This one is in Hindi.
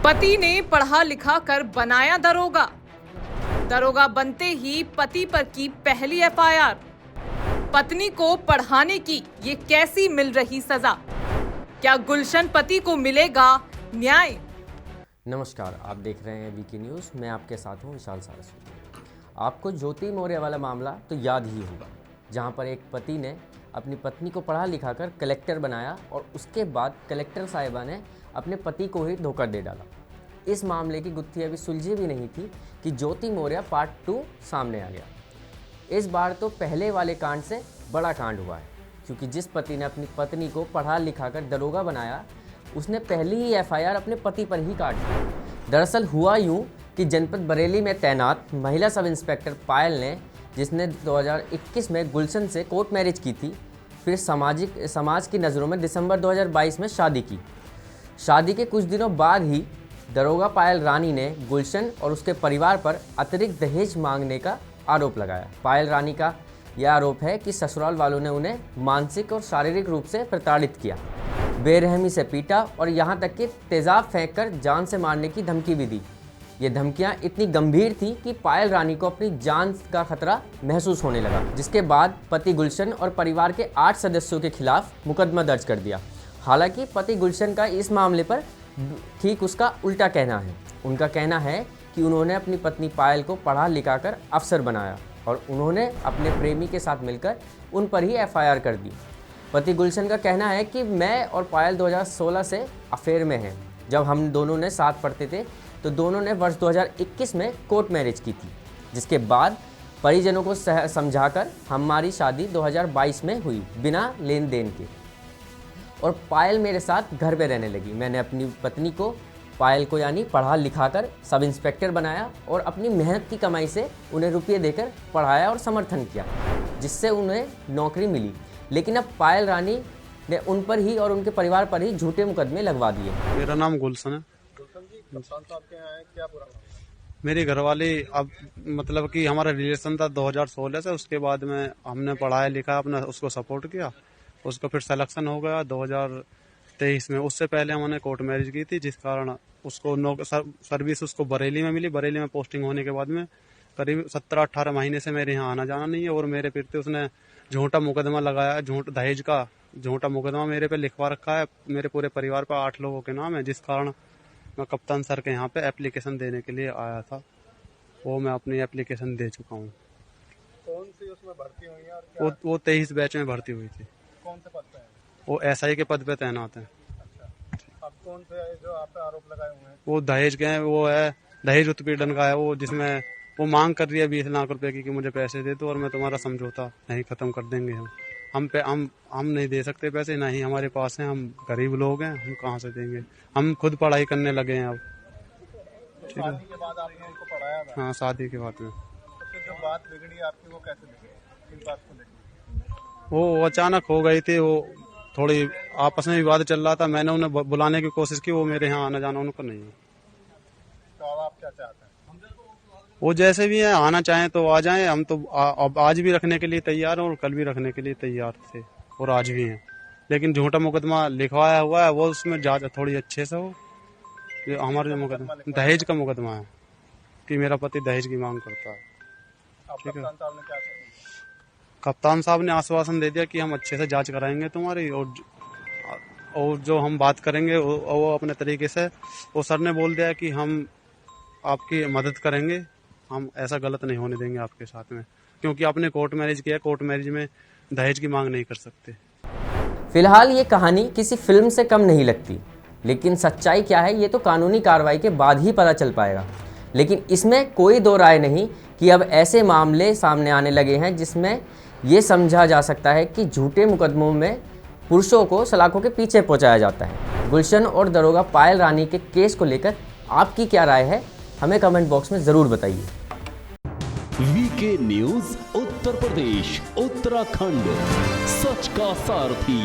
पति ने पढ़ा लिखा कर बनाया दरोगा। दरोगा बनते ही पति पर की पहली एफआईआर। पत्नी को पढ़ाने की ये कैसी मिल रही सजा? क्या गुलशन पति को मिलेगा न्याय? नमस्कार, आप देख रहे हैं वीके न्यूज़। मैं आपके साथ हूं विशाल सारस्वत। आपको ज्योति मौर्य वाला मामला तो याद ही होगा, जहां पर एक पति ने अपनी पत्नी को पढ़ा लिखा कर कलेक्टर बनाया और उसके बाद कलेक्टर साहिबा ने अपने पति को ही धोखा दे डाला। इस मामले की गुत्थी अभी सुलझी भी नहीं थी कि ज्योति मौर्य पार्ट 2 सामने आ गया। इस बार तो पहले वाले कांड से बड़ा कांड हुआ है, क्योंकि जिस पति ने अपनी पत्नी को पढ़ा लिखा कर दरोगा बनाया, उसने पहली ही एफआईआर अपने पति पर ही काट दी। दरअसल हुआ यूं कि जनपद बरेली में तैनात महिला सब इंस्पेक्टर पायल ने, जिसने 2021 में गुलशन से कोर्ट मैरिज की थी, फिर समाज की नज़रों में दिसंबर 2022 में शादी की। शादी के कुछ दिनों बाद ही दरोगा पायल रानी ने गुलशन और उसके परिवार पर अतिरिक्त दहेज मांगने का आरोप लगाया। पायल रानी का यह आरोप है कि ससुराल वालों ने उन्हें मानसिक और शारीरिक रूप से प्रताड़ित किया, बेरहमी से पीटा और यहाँ तक कि तेजाब फेंककर जान से मारने की धमकी भी दी। ये धमकियाँ इतनी गंभीर थी कि पायल रानी को अपनी जान का खतरा महसूस होने लगा, जिसके बाद पति गुलशन और परिवार के 8 सदस्यों के खिलाफ मुकदमा दर्ज कर दिया। हालांकि पति गुलशन का इस मामले पर ठीक उसका उल्टा कहना है। उनका कहना है कि उन्होंने अपनी पत्नी पायल को पढ़ा लिखा कर अफसर बनाया और उन्होंने अपने प्रेमी के साथ मिलकर उन पर ही एफआईआर कर दी। पति गुलशन का कहना है कि मैं और पायल 2016 से अफेयर में हैं। जब हम दोनों ने साथ पढ़ते थे तो दोनों ने वर्ष 2021 में कोर्ट मैरिज की थी, जिसके बाद परिजनों को समझाकर हमारी शादी 2022 में हुई बिना लेन देन के, और पायल मेरे साथ घर पे रहने लगी। मैंने अपनी पत्नी को, पायल को यानी पढ़ा लिखा कर सब इंस्पेक्टर बनाया और अपनी मेहनत की कमाई से उन्हें रुपये देकर पढ़ाया और समर्थन किया, जिससे उन्हें नौकरी मिली। लेकिन अब पायल रानी ने उन पर ही और उनके परिवार पर ही झूठे मुकदमे लगवा दिए। मेरा नाम गुलशन है। गुलशन जी, कप्तान साहब के यहाँ है, क्या पूरा नाम? मेरी घरवाली, अब मतलब कि हमारा रिलेशन था 2016 से। उसके बाद में हमने पढ़ाया लिखा, अपना उसको सपोर्ट किया। उसका फिर सिलेक्शन हो गया 2023 में। उससे पहले हमने कोर्ट मैरिज की थी, जिस कारण उसको सर्विस उसको बरेली में मिली। बरेली में पोस्टिंग होने के बाद में करीब 17-18 महीने से मेरे यहाँ आना जाना नहीं है, और मेरे फिर उसने झूठा मुकदमा लगाया, दहेज का झूठा मुकदमा मेरे पे लिखवा रखा है। मेरे पूरे परिवार पर 8 लोगों के नाम है, जिस कारण मैं कप्तान सर के यहाँ पे एप्लीकेशन देने के लिए आया था। वो मैं अपनी एप्लीकेशन दे चुका हूँ। कौन सी उसमें भर्ती हुई है और क्या? वो 23 बैच में भर्ती हुई थी। कौन से पद पे है? वो एसआई के पद पे तैनात है। अच्छा, अब कौन से जो आप पे आरोप लगाए हुए हैं? वो दहेज के हैं, वो है दहेज उत्पीड़न का है, वो जिसमें वो मांग कर रही है 20 लाख रुपए की कि मुझे पैसे दे दो और मैं तुम्हारा समझौता नहीं खत्म कर देंगे। हम नहीं दे सकते पैसे, नहीं हमारे पास हैं, हम गरीब लोग हैं, हम कहाँ से देंगे। हम खुद पढ़ाई करने लगे हैं अब। ठीक है। शादी के बाद आपने उनको पढ़ाया था? हाँ, शादी के बाद में। तो फिर जो बात बिगड़ी आपकी, वो कैसे बिगड़ी? किस बात को लेकर? वो अचानक हो गई थी। वो थोड़ी आपस में विवाद चल रहा था। मैंने उन्हें बुलाने की कोशिश की, वो मेरे यहाँ आना जाना उनको नहीं है। तो अब आप क्या चाहते हैं? वो जैसे भी है, आना चाहें तो आ जाएं। हम तो अब आज भी रखने के लिए तैयार हैं और कल भी रखने के लिए तैयार थे और आज भी हैं। लेकिन झूठा मुकदमा लिखवाया हुआ है, वो उसमें जांच थोड़ी अच्छे से हो। ये हमारा जो मुकदमा दहेज का मुकदमा है कि मेरा पति दहेज की मांग करता है। ठीक है। कप्तान साहब ने क्या कहा? कप्तान साहब ने आश्वासन दे दिया कि हम अच्छे से जांच कराएंगे तुम्हारी, और जो हम बात करेंगे वो अपने तरीके से। वो सर ने बोल दिया कि हम आपकी मदद करेंगे, हम ऐसा गलत नहीं होने देंगे आपके साथ में, क्योंकि आपने कोर्ट मैरिज किया। कोर्ट मैरिज में दहेज की मांग नहीं कर सकते। फिलहाल ये कहानी किसी फिल्म से कम नहीं लगती, लेकिन सच्चाई क्या है ये तो कानूनी कार्रवाई के बाद ही पता चल पाएगा। लेकिन इसमें कोई दो राय नहीं कि अब ऐसे मामले सामने आने लगे हैं जिसमें ये समझा जा सकता है कि झूठे मुकदमों में पुरुषों को सलाखों के पीछे पहुंचाया जाता है। गुलशन और दरोगा पायल रानी के केस को लेकर आपकी क्या राय है, हमें कमेंट बॉक्स में ज़रूर बताइए। वीके न्यूज़ उत्तर प्रदेश उत्तराखंड, सच का सारथी।